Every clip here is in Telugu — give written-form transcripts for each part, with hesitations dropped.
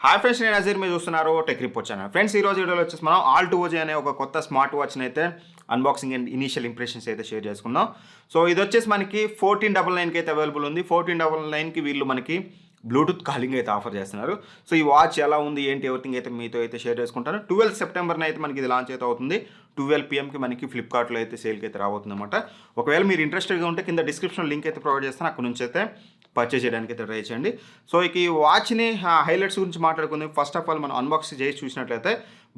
హాయ్ ఫ్రెండ్స్, నేను నజీర్. మీరు చూస్తున్నారు టెక్ రిపోర్ట్ ఛానల్. ఫ్రెండ్స్, ఈ రోజు వీడియోలో వచ్చేసి మనం ఆల్2ఓజీ అనే ఒక కొత్త స్మార్ట్ వాచ్ని అయితే అన్బాక్సింగ్ అండ్ ఇనీషియల్ ఇంప్రెషన్స్ అయితే షేర్ చేసుకుందాం. సో ఇది వచ్చేసి మనకి 1499కి అయితే అవైలబుల్ ఉంది. 1499కి వీళ్ళు మనకి బ్లూటూత్ కాలింగ్ అయితే ఆఫర్ చేస్తున్నారు. సో ఈ వాచ్ ఎలా ఉంది ఏంటి ఎవ్రీథింగ్ అయితే మీతో అయితే షేర్ చేసుకుంటాను. 12 సెప్టెంబర్న అయితే మనకి ఇది లాంచ్ అయితే అవుతుంది. 12 PM మనకి ఫ్లిప్కార్ట్లో అయితే సేల్కి అయితే రాబోతుంది అనమాట. ఒకవేళ మీరు ఇంట్రెస్టెడ్గా ఉంటే కింద డిస్క్రిప్షన్ లింక్ అయితే ప్రొవైడ్ చేస్తాను, అక్కడ నుంచి అయితే పర్చేస్ చేయడానికి అయితే ట్రై చేయండి. సో ఇక ఈ వాచ్ని హైలైట్స్ గురించి మాట్లాడుకుంది. ఫస్ట్ ఆఫ్ ఆల్ మనం అన్బాక్స్ చేసి చూసినట్లయితే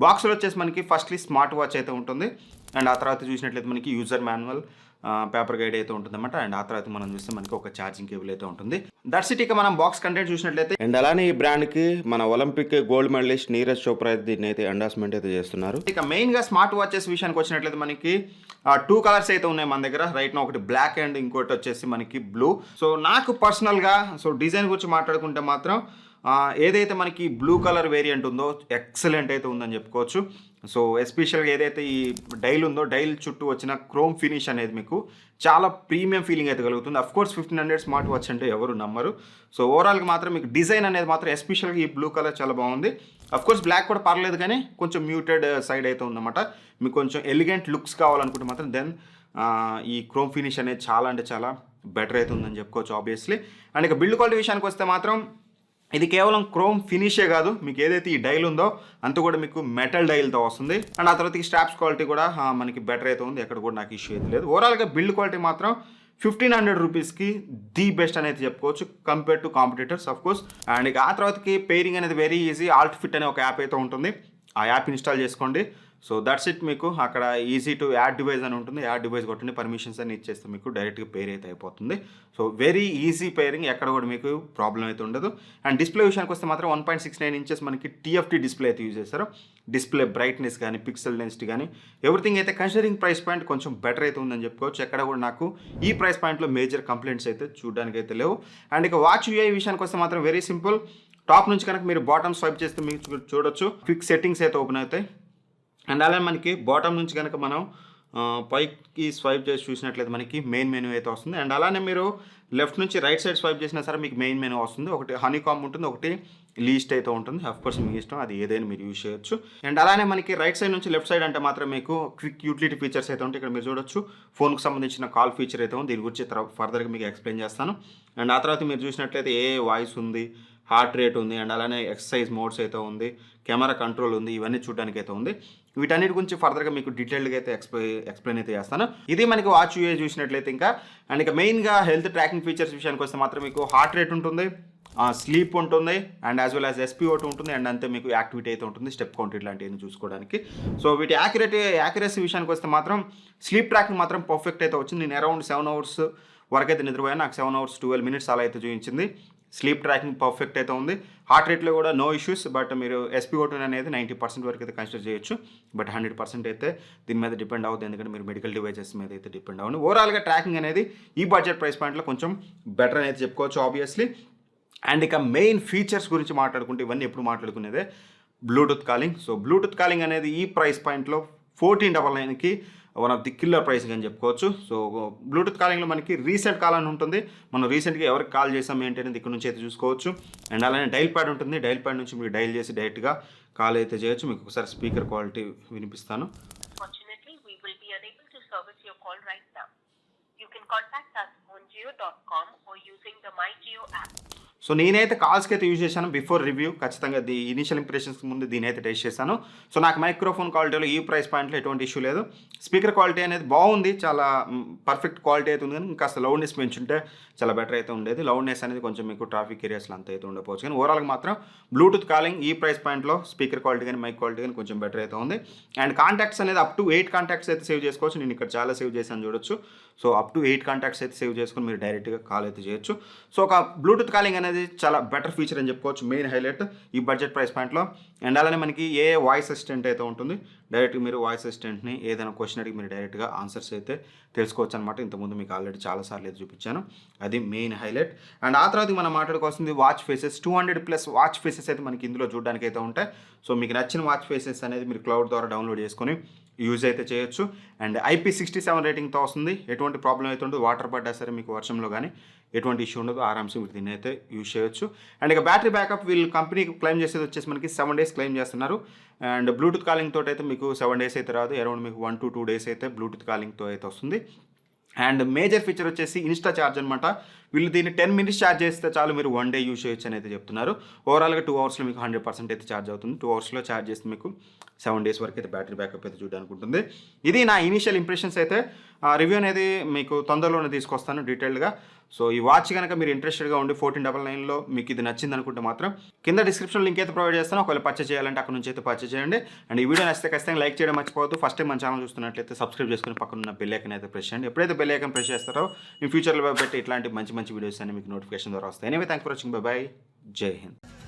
బాక్స్లో వచ్చేసి మనకి ఫస్ట్లీ స్మార్ట్ వాచ్ అయితే ఉంటుంది. అండ్ ఆ తర్వాత చూసినట్లయితే మనకి యూజర్ మాన్యువల్, పేపర్ గైడ్ అయితే ఉంటుందన్నమాట. అండ్ ఆ తర్వాత మనం చూస్తే మనకి ఒక ఛార్జింగ్ కేబుల్ అయితే ఉంటుంది. That's it. ఇక మనం బాక్స్ కంటెంట్ చూసినట్లయితే అండ్ అలానే ఈ బ్రాండ్కి మన Olympic gold medallist Neeraj Chopra దీన్ని అయితే ఎండార్స్మెంట్ అయితే చేస్తున్నారు. ఇక మెయిన్గా స్మార్ట్ వాచెస్ విషయానికి వచ్చినట్లయితే మనకి 2 కలర్స్ అయితే ఉన్నాయి మన దగ్గర రైట్ నా. ఒకటి బ్లాక్ అండ్ ఇంకోటి వచ్చేసి మనకి బ్లూ. సో నాకు పర్సనల్గా డిజైన్ గురించి మాట్లాడుకుంటే మాత్రం ఏదైతే మనకి బ్లూ కలర్ వేరియంట్ ఉందో ఎక్సలెంట్ అయితే ఉందని చెప్పుకోవచ్చు. సో ఎస్పెషల్గా ఏదైతే ఈ డైల్ ఉందో డైల్ చుట్టూ వచ్చిన క్రోమ్ ఫినిష్ అనేది మీకు చాలా ప్రీమియం ఫీలింగ్ అయితే కలుగుతుంది. అఫ్కోర్స్ 1500 స్మార్ట్ వాచ్ అంటే ఎవరు నమ్మరు. సో ఓవరాల్గా మాత్రం మీకు డిజైన్ అనేది మాత్రం ఎస్పెషల్గా ఈ బ్లూ కలర్ చాలా బాగుంది. అఫ్కోర్స్ బ్లాక్ కూడా పర్లేదు, కానీ కొంచెం మ్యూటెడ్ సైడ్ అయితే ఉందన్నమాట. మీకు కొంచెం ఎలిగెంట్ లుక్స్ కావాలనుకుంటే మాత్రం దెన్ ఈ క్రోమ్ ఫినిష్ అనేది చాలా అంటే చాలా బెటర్ అయితే ఉందని చెప్పుకోవచ్చు ఆబ్వియస్లీ. అండ్ ఇక బిల్డ్ క్వాలిటీ విషయానికి వస్తే మాత్రం ఇది కేవలం క్రోమ్ ఫినిషే కాదు, మీకు ఏదైతే ఈ డైల్ ఉందో అంత కూడా మీకు మెటల్ డైల్తో వస్తుంది. అండ్ ఆ తర్వాత ఈ స్ట్రాప్స్ క్వాలిటీ కూడా మనకి బెటర్ అయితే ఉంది. ఎక్కడ కూడా నాకు ఇష్యూ అయితే లేదు. ఓవరాల్గా బిల్డ్ క్వాలిటీ మాత్రం 1500 రూపీస్కి ది బెస్ట్ అనేది చెప్పుకోవచ్చు compare to competitors of course. And ఇక ఆ తర్వాతకి పేరింగ్ అనేది వెరీ ఈజీ. ఆల్ట్ ఫిట్ అనే ఒక యాప్ అయితే ఉంటుంది, ఆ యాప్ ఇన్స్టాల్ చేసుకోండి. So that's it. మీకు అక్కడ ఈజీ టు యాడ్ డివైస్ అని ఉంటుంది, యాడ్ డివైస్ కొట్టండి, పర్మిషన్స్ అని ఇచ్చేస్తే మీకు డైరెక్ట్గా పేర్ అయితే అయిపోతుంది. సో వెరీ ఈజీ పేరింగ్, ఎక్కడ కూడా మీకు ప్రాబ్లం అయితే ఉండదు. అండ్ డిస్ప్లే విషయానికి వస్తే మాత్రం 1.69 ఇంచెస్ మనకి TFT డిస్ప్లే అయితే యూజ్ చేస్తారు. డిస్ప్లే బ్రైట్నెస్ కానీ పిక్సెల్ డెన్సిటీ కానీ ఎవ్రీథింగ్ అయితే కన్సిడరింగ్ ప్రైస్ పాయింట్ కొంచెం బెటర్ అయితే ఉందని చెప్పుకోవచ్చు. ఎక్కడ కూడా నాకు ఈ ప్రైస్ పాయింట్లో మేజర్ కంప్లైంట్స్ అయితే చూడడానికి అయితే లేవు. అండ్ ఇక వాచ్ UI విషయానికి వస్తే మాత్రం వెరీ సింపుల్. టాప్ నుంచి కనుక మీరు బాటమ్ స్వైప్ చేస్తే మీకు చూడొచ్చు క్విక్ సెట్టింగ్స్ అయితే ఓపెన్ అవుతాయి. అండ్ అలానే మనకి బాటమ్ నుంచి కనుక మనం పైకి స్వైప్ చేసి చూసినట్లయితే మనకి మెయిన్ మెనూ అయితే వస్తుంది. అండ్ అలానే మీరు లెఫ్ట్ నుంచి రైట్ సైడ్ స్వైప్ చేసినా సరే మీకు మెయిన్ మెనూ వస్తుంది. ఒకటి హనీకామ్ ఉంటుంది, ఒకటి లీస్ట్ అయితే ఉంటుంది. అఫ్కోర్స్ మీ ఇష్టం, అది ఏదైనా మీరు యూజ్ చేయొచ్చు. అండ్ అలానే మనకి రైట్ సైడ్ నుంచి లెఫ్ట్ సైడ్ అంటే మాత్రం మీకు క్విక్ యూటిలిటీ ఫీచర్స్ అయితే ఉంటాయి. ఇక్కడ మీరు చూడొచ్చు ఫోన్కి సంబంధించిన కాల్ ఫీచర్ అయితే ఉంది. దీని గురించి ఫర్దర్గా మీకు ఎక్స్ప్లెయిన్ చేస్తాను. అండ్ ఆ తర్వాత మీరు చూసినట్లయితే ఏ వాయిస్ ఉంది, హార్ట్ రేట్ ఉంది, అండ్ అలానే ఎక్సర్సైజ్ మోడ్స్ అయితే ఉంది, కెమెరా కంట్రోల్ ఉంది, ఇవన్నీ చూడడానికి అయితే ఉంది. వీటన్నిటి గురించి ఫర్దర్గా మీకు డీటెయిల్డ్గా అయితే ఎక్స్ప్లెయిన్ అయితే చేస్తాను. ఇది మనకి వాచ్ UI చూసినట్లయితే ఇంకా. అండ్ ఇక మెయిన్గా హెల్త్ ట్రాకింగ్ ఫీచర్స్ విషయానికి వస్తే మాత్రం మీకు హార్ట్ రేట్ ఉంటుంది, స్లీప్ ఉంటుంది, and as well as SpO2 ఉంటుంది. అండ్ అంతే మీకు యాక్టివిటీ అయితే ఉంటుంది, స్టెప్ కౌంట్ ఇట్లాంటివన్నీ చూసుకోవడానికి. సో వీటి యాక్యురసీ విషయానికి వస్తే మాత్రం స్లీప్ ట్రాకింగ్ మాత్రం పర్ఫెక్ట్ అయితే వచ్చింది. నేను అరౌండ్ 7 hours వరకు అయితే నిద్రపోయాను. నాకు 7 hours 12 minutes అలా అయితే చూపించింది. స్లీప్ ట్రాకింగ్ పర్ఫెక్ట్ అయితే ఉంది. హార్ట్ రేట్లో కూడా నో ఇష్యూస్. బట్ మీరు SpO2 అనేది 90% వరకు అయితే కన్సిడర్ చేయొచ్చు. బట్ 100% అయితే దీని మీద డిపెండ్ అవుతుంది, ఎందుకంటే మీరు మెడికల్ డివైజెస్ మీద అయితే డిపెండ్ అవ్వండి. ఓవరాల్గా ట్రాకింగ్ అనేది ఈ బడ్జెట్ ప్రైస్ పాయింట్లో కొంచెం బెటర్ అనేది చెప్పుకోవచ్చు ఆబ్వియస్లీ. అండ్ ఇక మెయిన్ ఫీచర్స్ గురించి మాట్లాడుకుంటే ఇవన్నీ ఎప్పుడు మాట్లాడుకునేదే Bluetooth calling. So Bluetooth calling అనేది ఈ ప్రైస్ పాయింట్లో 1499కి one of the killer pricing అని చెప్పుకోవచ్చు. సో బ్లూటూత్ కాలింగ్లో మనకి రీసెంట్ కాల్ అని ఉంటుంది. మనం రీసెంట్గా ఎవరికి కాల్ చేసాం ఏంటి అనేది ఇక్కడ నుంచి అయితే చూసుకోవచ్చు. అండ్ అలానే డైల్ ప్యాడ్ ఉంటుంది. డైల్ ప్యాడ్ నుంచి మీరు డైల్ చేసి డైరెక్ట్గా కాల్ అయితే చేయొచ్చు. మీకు ఒకసారి స్పీకర్ క్వాలిటీ వినిపిస్తాను. సో నేనైతే కాల్స్కి అయితే యూజ్ చేశాను బిఫోర్ రివ్యూ. ఖచ్చితంగా ఇనిషియల్ ఇంప్రెషన్స్ ముందు దీని అయితే టెస్ట్ చేశాను. సో నాకు మైక్రోఫోన్ క్వాలిటీలో ఈ ప్రైస్ పాయింట్లో ఎటువంటి ఇష్యూ లేదు. స్పీకర్ క్వాలిటీ అనేది బాగుంది, చాలా పర్ఫెక్ట్ క్వాలిటీ అయితే ఉంది. కానీ ఇంకాస్త లౌడ్నెస్ పెంచుంటే చాలా బెటర్ అయితే ఉండేది. లౌడ్నెస్ అనేది కొంచెం మీకు ట్రాఫిక్ ఏరియాస్లో అంత అయితే ఉండకపోవచ్చు. కానీ ఓవరాల్గా మాత్రం బ్లూటూత్ కాలింగ్ ఈ ప్రైస్ పాయింట్లో స్పీకర్ క్వాలిటీ కానీ మైక్ క్వాలిటీ కానీ కొంచెం బెటర్ అయితే ఉంది. అండ్ కాంటాక్ట్స్ అనేది అప్ టు 8 కాంటాక్ట్స్ అయితే సేవ్ చేసుకోవచ్చు. నేను ఇక్కడ చాలా సేవ్ చేశాను చూడొచ్చు. సో అప్ టు 8 కాంటాక్ట్స్ అయితే సేవ్ చేసుకుని మీరు డైరెక్ట్గా కాల్ అయితే చేయొచ్చు. సో ఒక బ్లూటూత్ కాలింగ్ అనేది చాలా బెటర్ ఫీచర్ అని చెప్పుకోవచ్చు, మెయిన్ హైలైట్ ఈ బడ్జెట్ ప్రైస్ పాయింట్లో. అండ్ అలానే మనకి ఏ వాయిస్ అసిస్టెంట్ అయితే ఉంటుంది, డైరెక్ట్గా మీరు వాయిస్ అసిస్టెంట్ని ఏదైనా క్వశ్చన్ అడిగి మీరు డైరెక్ట్గా ఆన్సర్స్ అయితే తెలుసుకోవచ్చు అనమాట. ఇంతకుముందు మీకు ఆల్రెడీ చాలాసార్లు అయితే చూపించాను, అది మెయిన్ హైలైట్. అండ్ ఆ తర్వాత మనం మాట్లాడుకోవాల్సింది వాచ్ ఫేసెస్. 200+ వాచ్ ఫేసెస్ అయితే మనకి ఇందులో చూడడానికి అయితే ఉంటాయి. సో మీకు నచ్చిన వాచ్ ఫేసెస్ అనేది మీరు క్లౌడ్ ద్వారా డౌన్లోడ్ చేసుకొని యూజ్ అయితే చేయొచ్చు. అండ్ IP67 రేటింగ్తో వస్తుంది. ఎటువంటి ప్రాబ్లం అయితే ఉండదు. వాటర్ పడ్డా సరే మీకు వర్షంలో కానీ ఎటువంటి ఇష్యూ ఉండదు, ఆరామ్సే మీరు దీన్ని అయితే యూజ్ చేయొచ్చు. అండ్ ఇక బ్యాటరీ బ్యాకప్ వీళ్ళు కంపెనీ క్లెయిమ్ చేసేది వచ్చేసి మనకి 7 days క్లెయిమ్ చేస్తున్నారు. అండ్ బ్లూటూత్ కాలింగ్ తోటి అయితే మీకు 7 days అయితే రాదు, అరౌండ్ మీకు 1 to 2 days అయితే బ్లూటూత్ కాలింగ్తో అయితే వస్తుంది. అండ్ మేజర్ ఫీచర్ వచ్చేసి ఇన్స్టా ఛార్జ్ అనమాట. వీళ్ళు దీన్ని 10 minutes ఛార్జ్ చేస్తే చాలు మీరు 1 day యూజ్ చేయొచ్చు అని అయితే చెప్తున్నారు. ఓవరాల్గా 2 hours మీకు 100% అయితే ఛార్జ్ అవుతుంది. 2 hours ఛార్జ్ చేస్తే మీకు 7 days వరకు అయితే బ్యాటరీ బ్యాకప్ అయితే చూడడానికి ఉంటుంది. ఇది నా ఇనీషియల్ ఇంప్రెషన్స్ అయితే. రివ్యూ అనేది మీకు తొందరలోనే తీసుకొస్తాను డీటెయిల్డ్గా. సో ఈ వాచ్ కనుక మీరు ఇంట్రెస్టెడ్గా ఉండి 1499లో మీకు ఇది నచ్చింది అనుకుంటే మాత్రం కింద డిస్క్రిప్షన్ లింక్ అయితే ప్రొవైడ్ చేస్తాను. ఒకవేళ పర్చేస్ చేయాలంటే అక్కడ నుంచి అయితే పర్చేస్ చేయండి. అండ్ ఈ వీడియో నచ్చితే ఖచ్చితంగా లైక్ చేయడం మర్చిపోవద్దు. ఫస్ట్ టైం మన ఛానల్ చూస్తున్నట్లయితే సబ్స్క్రైబ్ చేసుకుని పక్కన ఉన్న బెల్ ఐకాన్ అయితే ప్రెస్ చేయండి. ఎప్పుడైతే బెల్ ఐకాన్ ప్రెస్ చేస్తారో మీ ఫ్యూచర్లో పెట్టి ఇట్లాంటి మంచి మంచి వీడియోస్ అన్ని మీకు నోటిఫికేషన్ ద్వారా వస్తాయి. Anyway thanks for watching. By by. జై హింద్.